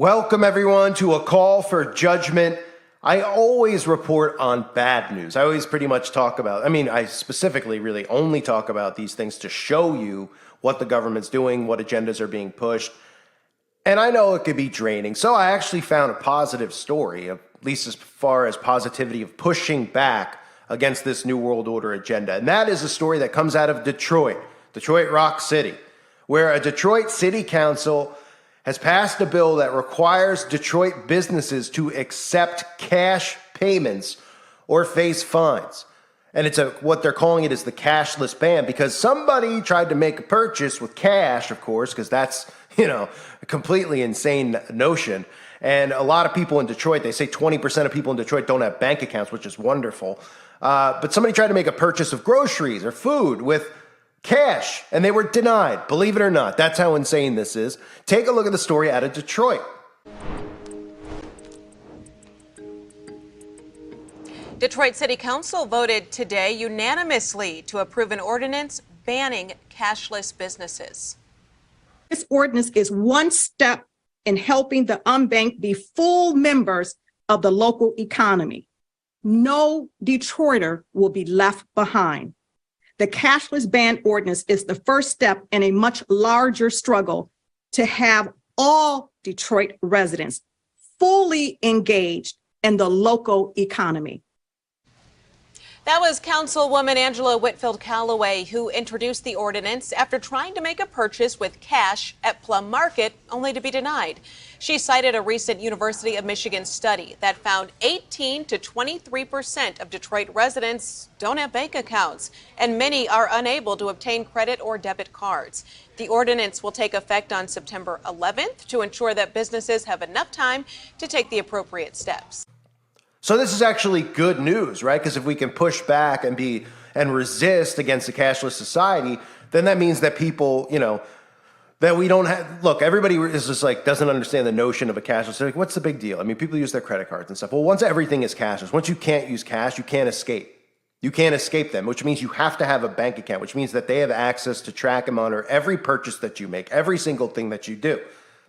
Welcome, everyone, to a call for judgment. I always report on bad news. I always pretty much talk about, I specifically really only talk about these things to show you what the government's doing, what agendas are being pushed. And I know it could be draining. So I actually found a positive story, at least as far as positivity of pushing back against this New World Order agenda. And that is a story that comes out of Detroit, Rock City, where a Detroit City Council has passed a bill that requires Detroit businesses to accept cash payments or face fines. And it's what they're calling it is the cashless ban, because somebody tried to make a purchase with cash, of course, because that's, a completely insane notion. And a lot of people in Detroit, they say 20% of people in Detroit don't have bank accounts, which is wonderful. But somebody tried to make a purchase of groceries or food with cash, and they were denied. Believe it or not, that's how insane this is. Take a look at the story out of Detroit. Detroit City Council voted today unanimously to approve an ordinance banning cashless businesses. This ordinance is one step in helping the unbanked be full members of the local economy. No Detroiter will be left behind. The cashless ban ordinance is the first step in a much larger struggle to have all Detroit residents fully engaged in the local economy. That was Councilwoman Angela Whitfield Callaway, who introduced the ordinance after trying to make a purchase with cash at Plum Market, only to be denied. She cited a recent University of Michigan study that found 18 to 23% of Detroit residents don't have bank accounts, and many are unable to obtain credit or debit cards. The ordinance will take effect on September 11th to ensure that businesses have enough time to take the appropriate steps. So this is actually good news, right? Because if we can push back and resist against a cashless society, then that means that people, that we don't have, look, everybody is just like, doesn't understand the notion of a cashless. They're like, what's the big deal? I mean, people use their credit cards and stuff. Well, once everything is cashless, once you can't use cash, you can't escape. You can't escape them, which means you have to have a bank account, which means that they have access to track and monitor every purchase that you make, every single thing that you do.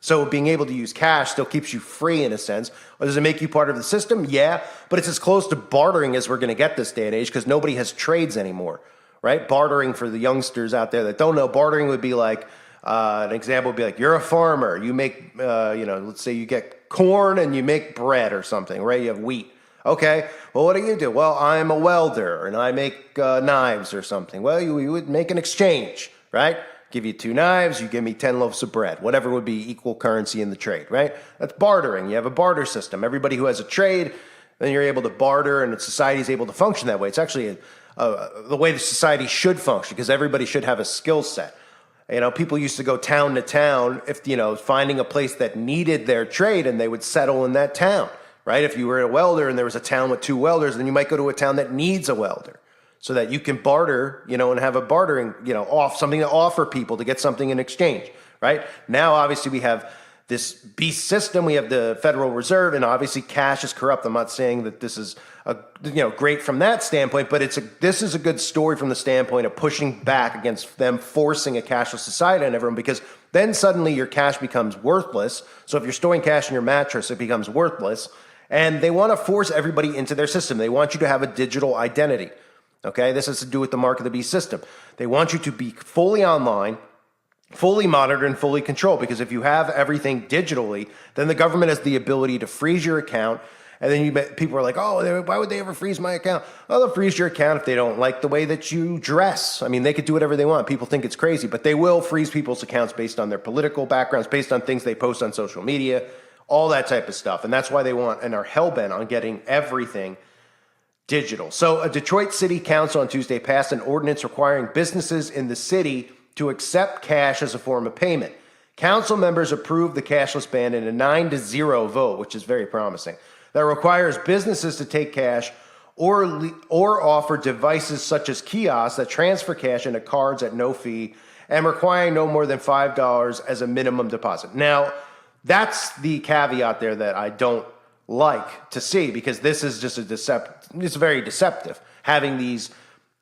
So being able to use cash still keeps you free in a sense. Or does it make you part of the system? Yeah, but it's as close to bartering as we're going to get this day and age, because nobody has trades anymore, right? Bartering, for the youngsters out there that don't know, bartering would be like, an example would be like, you're a farmer. You make, let's say you get corn and you make bread or something, right? You have wheat. Okay, well, what do? Well, I'm a welder and I make knives or something. Well, you would make an exchange, right? Give you 2 knives, you give me 10 loaves of bread, whatever would be equal currency in the trade, right? That's bartering. You have a barter system. Everybody who has a trade, then you're able to barter, and society is able to function that way. It's actually the way the society should function, because everybody should have a skill set. People used to go town to town if, finding a place that needed their trade, and they would settle in that town, right? If you were a welder and there was a town with 2 welders, then you might go to a town that needs a welder, so that you can barter, and have a bartering, off something to offer people to get something in exchange, right? Now, obviously, we have this beast system. We have the Federal Reserve, and obviously cash is corrupt. I'm not saying that this is great from that standpoint, but this is a good story from the standpoint of pushing back against them forcing a cashless society on everyone, because then suddenly your cash becomes worthless. So if you're storing cash in your mattress, it becomes worthless. And they want to force everybody into their system. They want you to have a digital identity. Okay, this has to do with the mark of the beast system. They want you to be fully online, fully monitored, and fully controlled, because if you have everything digitally, then the government has the ability to freeze your account. And then people are like, oh, why would they ever freeze my account? Oh, they'll freeze your account if they don't like the way that you dress. I mean, they could do whatever they want. People think it's crazy, but they will freeze people's accounts based on their political backgrounds, based on things they post on social media, all that type of stuff. And that's why they want and are hell-bent on getting everything digital. So a Detroit City Council on Tuesday passed an ordinance requiring businesses in the city to accept cash as a form of payment. Council members approved the cashless ban in a 9-0 vote, which is very promising, that requires businesses to take cash or offer devices such as kiosks that transfer cash into cards at no fee, and requiring no more than $5 as a minimum deposit. Now, that's the caveat there that I don't like to see, because this is just it's very deceptive. Having these,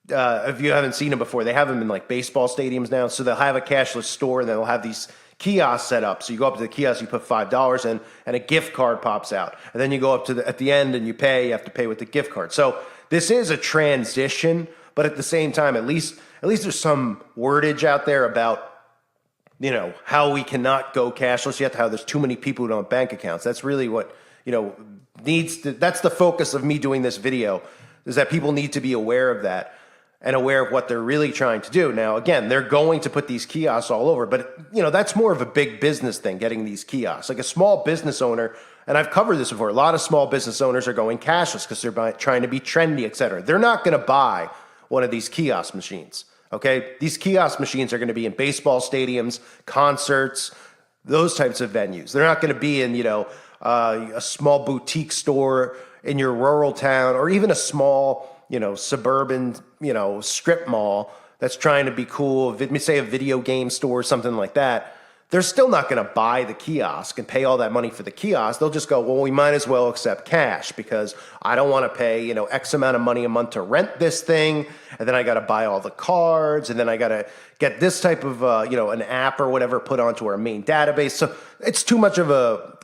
if you haven't seen them before, they have them in like baseball stadiums now. So they'll have a cashless store, and they'll have these kiosk set up. So you go up to the kiosk, you put $5 in, and a gift card pops out. And then you go up to at the end and you have to pay with the gift card. So this is a transition, but at the same time, at least there's some wordage out there about, how we cannot go cashless yet, how there's too many people who don't have bank accounts. That's really what, that's the focus of me doing this video, is that people need to be aware of that and aware of what they're really trying to do. Now, again, they're going to put these kiosks all over, but that's more of a big business thing, getting these kiosks. Like a small business owner, and I've covered this before, a lot of small business owners are going cashless because they're trying to be trendy, et cetera. They're not going to buy one of these kiosk machines. Okay, these kiosk machines are going to be in baseball stadiums, concerts, those types of venues. They're not going to be in, a small boutique store in your rural town, or even a small, suburban, strip mall that's trying to be cool. Say a video game store or something like that. They're still not going to buy the kiosk and pay all that money for the kiosk. They'll just go, well, we might as well accept cash because I don't want to pay, X amount of money a month to rent this thing. And then I got to buy all the cards. And then I got to get this type of, an app or whatever put onto our main database. So it's too much of a,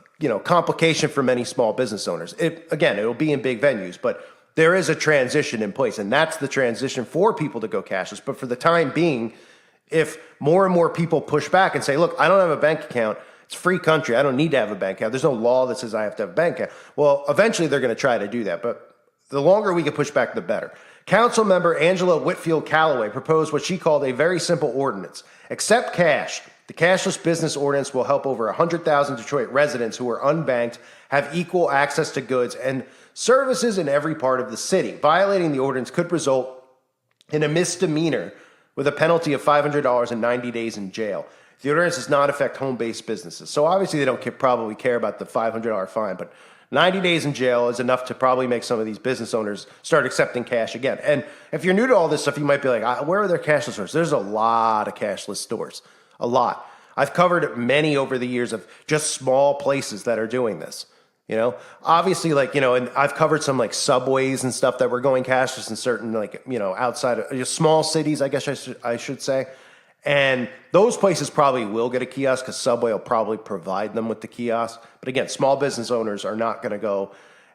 complication for many small business owners. It'll be in big venues, but there is a transition in place. And that's the transition for people to go cashless. But for the time being, if more and more people push back and say, look, I don't have a bank account. It's a free country. I don't need to have a bank account. There's no law that says I have to have a bank account. Well, eventually they're going to try to do that. But the longer we can push back, the better. Council member Angela Whitfield Callaway proposed what she called a very simple ordinance. Accept cash. The cashless business ordinance will help over 100,000 Detroit residents who are unbanked have equal access to goods and services in every part of the city. Violating the ordinance could result in a misdemeanor with a penalty of $500 and 90 days in jail. The ordinance does not affect home-based businesses. So obviously they don't probably care about the $500 fine, but 90 days in jail is enough to probably make some of these business owners start accepting cash again. And if you're new to all this stuff, you might be like, where are their cashless stores? There's a lot of cashless stores, a lot. I've covered many over the years of just small places that are doing this. Obviously, and I've covered some like Subways and stuff that were going cashless in certain outside of just small cities, I guess I should say. And those places probably will get a kiosk because Subway will probably provide them with the kiosk. But again, small business owners are not going to go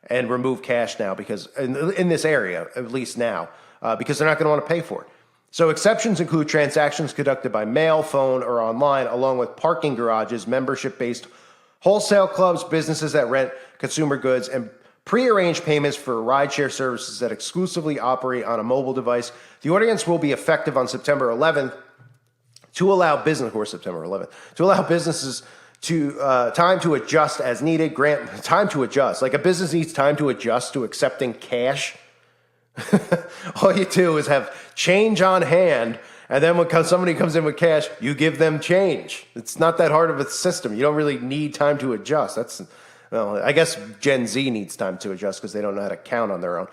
and remove cash now because in this area, at least now, because they're not going to want to pay for it. So exceptions include transactions conducted by mail, phone, or online, along with parking garages, membership-based wholesale clubs, businesses that rent consumer goods, and prearranged payments for rideshare services that exclusively operate on a mobile device. The ordinance will be effective on September 11th to allow businesses to time to adjust as needed. Grant time to adjust. Like a business needs time to adjust to accepting cash. All you do is have change on hand. And then when somebody comes in with cash, you give them change. It's not that hard of a system. You don't really need time to adjust. I guess Gen Z needs time to adjust because they don't know how to count on their own.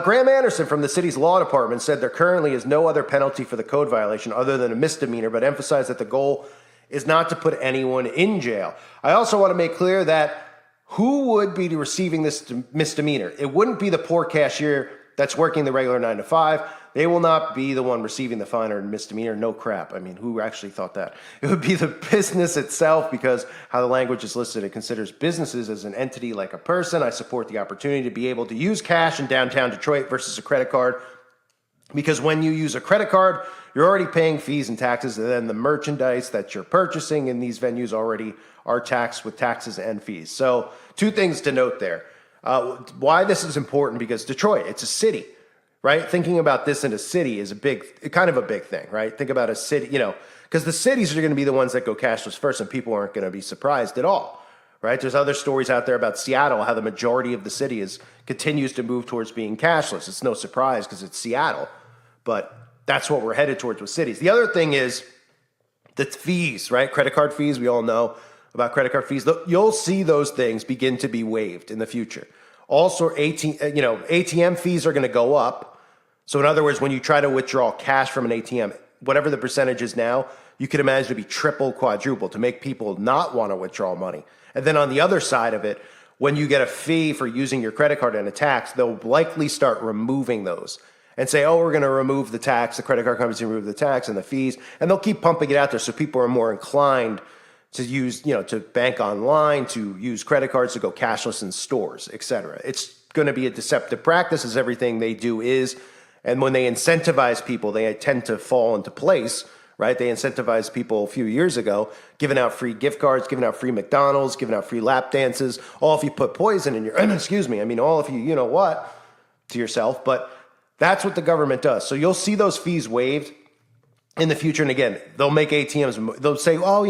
Graham Anderson from the city's law department said there currently is no other penalty for the code violation other than a misdemeanor, but emphasized that the goal is not to put anyone in jail. I also want to make clear that who would be receiving this misdemeanor? It wouldn't be the poor cashier that's working the regular 9 to 5. They will not be the one receiving the fine or misdemeanor. No crap. I mean, who actually thought that? It would be the business itself because how the language is listed, it considers businesses as an entity like a person. I support the opportunity to be able to use cash in downtown Detroit versus a credit card because when you use a credit card, you're already paying fees and taxes, and then the merchandise that you're purchasing in these venues already are taxed with taxes and fees. So 2 things to note there. Why this is important, because Detroit, it's a city, right? Thinking about this in a city is kind of a big thing, right? Think about a city, because the cities are going to be the ones that go cashless first and people aren't going to be surprised at all, right? There's other stories out there about Seattle, how the majority of the city continues to move towards being cashless. It's no surprise because it's Seattle, but that's what we're headed towards with cities. The other thing is the fees, right? Credit card fees, we all know about credit card fees. You'll see those things begin to be waived in the future. Also, ATM fees are going to go up. So in other words, when you try to withdraw cash from an ATM, whatever the percentage is now, you can imagine to be triple, quadruple to make people not want to withdraw money. And then on the other side of it, when you get a fee for using your credit card and a tax, they'll likely start removing those and say, we're going to remove the tax. The credit card companies remove the tax and the fees, and they'll keep pumping it out there so people are more inclined to use, to bank online, to use credit cards, to go cashless in stores, et cetera. It's going to be a deceptive practice, as everything they do is. And when they incentivize people, they tend to fall into place, right? They incentivized people a few years ago, giving out free gift cards, giving out free McDonald's, giving out free lap dances, all if you put poison in your, excuse me, all if you know what, to yourself. But that's what the government does. So you'll see those fees waived in the future. And again, they'll make ATMs, they'll say, oh,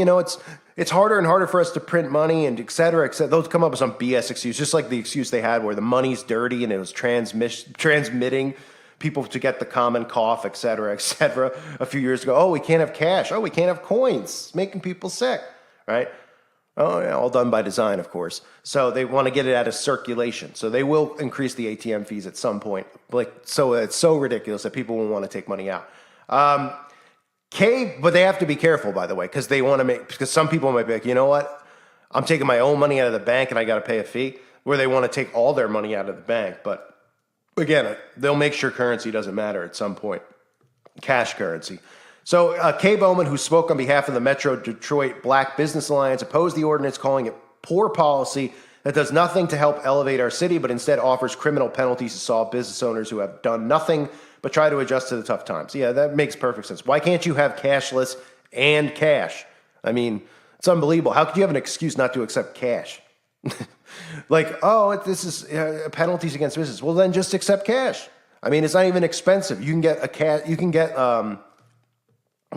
it's harder and harder for us to print money and et cetera, et cetera. They'll come up with some BS excuse, just like the excuse they had where the money's dirty and it was transmitting people to get the common cough, et cetera, a few years ago. Oh, we can't have cash. Oh, we can't have coins. It's making people sick, right? Oh, yeah, all done by design, of course. So they want to get it out of circulation. So they will increase the ATM fees at some point. So it's so ridiculous that people won't want to take money out. But they have to be careful, by the way, because some people might be like, you know what? I'm taking my own money out of the bank and I got to pay a fee, where they want to take all their money out of the bank. But again, they'll make sure currency doesn't matter at some point, cash currency. So Kay Bowman, who spoke on behalf of the Metro Detroit Black Business Alliance, opposed the ordinance, calling it poor policy that does nothing to help elevate our city, but instead offers criminal penalties to solve business owners who have done nothing but try to adjust to the tough times. Yeah, that makes perfect sense. Why can't you have cashless and cash? It's unbelievable. How could you have an excuse not to accept cash? Like, oh, this is penalties against business. Well, then just accept cash. It's not even expensive. You can get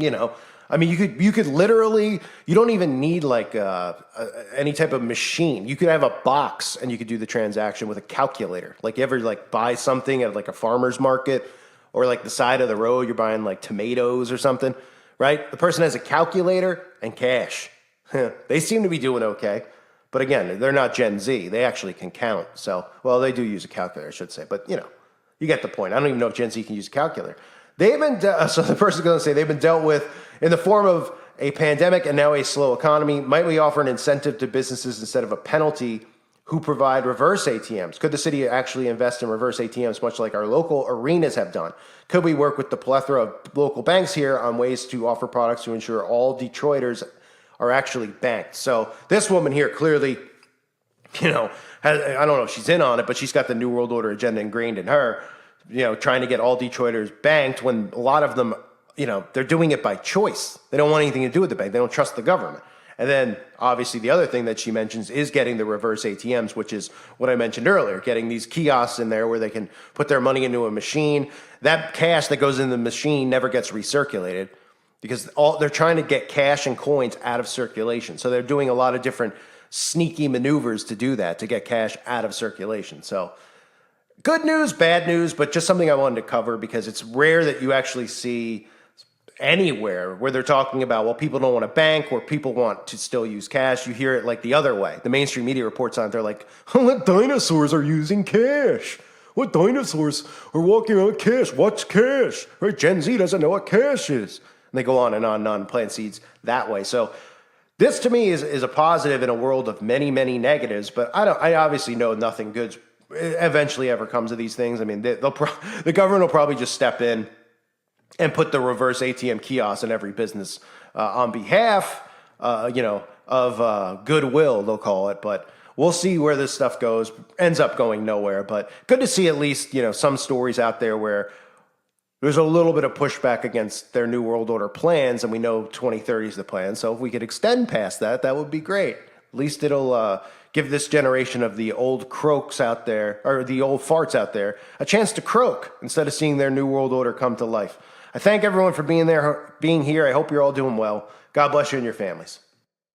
you could literally, you don't even need like any type of machine. You could have a box and you could do the transaction with a calculator. Like, you ever buy something at like a farmer's market or like the side of the road, you're buying like tomatoes or something, right? The person has a calculator and cash. They seem to be doing okay. But again, they're not Gen Z. They actually can count. So, well, they do use a calculator, I should say. But, you get the point. I don't even know if Gen Z can use a calculator. So the person's going to say they've been dealt with in the form of a pandemic and now a slow economy. Might we offer an incentive to businesses instead of a penalty who provide reverse ATMs? Could the city actually invest in reverse ATMs, much like our local arenas have done? Could we work with the plethora of local banks here on ways to offer products to ensure all Detroiters are actually banked? So this woman here clearly, I don't know if she's in on it, but she's got the New World Order agenda ingrained in her, trying to get all Detroiters banked when a lot of them, they're doing it by choice. They don't want anything to do with the bank. They don't trust the government. And then obviously the other thing that she mentions is getting the reverse ATMs, which is what I mentioned earlier, getting these kiosks in there where they can put their money into a machine. That cash that goes in the machine never gets recirculated, because they're trying to get cash and coins out of circulation. So they're doing a lot of different sneaky maneuvers to do that, to get cash out of circulation. So good news, bad news, but just something I wanted to cover because it's rare that you actually see anywhere where they're talking about, well, people don't want to bank or people want to still use cash. You hear it like the other way. The mainstream media reports on it. They're like, what dinosaurs are using cash? What dinosaurs are walking around with cash? What's cash? Right? Gen Z doesn't know what cash is. And they go on and on, plant seeds that way. So this to me is a positive in a world of many, many negatives, but I obviously know nothing good eventually ever comes of these things. The government will probably just step in and put the reverse ATM kiosk in every business on behalf, of goodwill, they'll call it. But we'll see where this stuff goes. Ends up going nowhere. But good to see at least, some stories out there where there's a little bit of pushback against their New World Order plans, and we know 2030 is the plan. So if we could extend past that, that would be great. At least it'll give this generation of the old croaks out there, or the old farts out there, a chance to croak instead of seeing their New World Order come to life. I thank everyone for being here. I hope you're all doing well. God bless you and your families.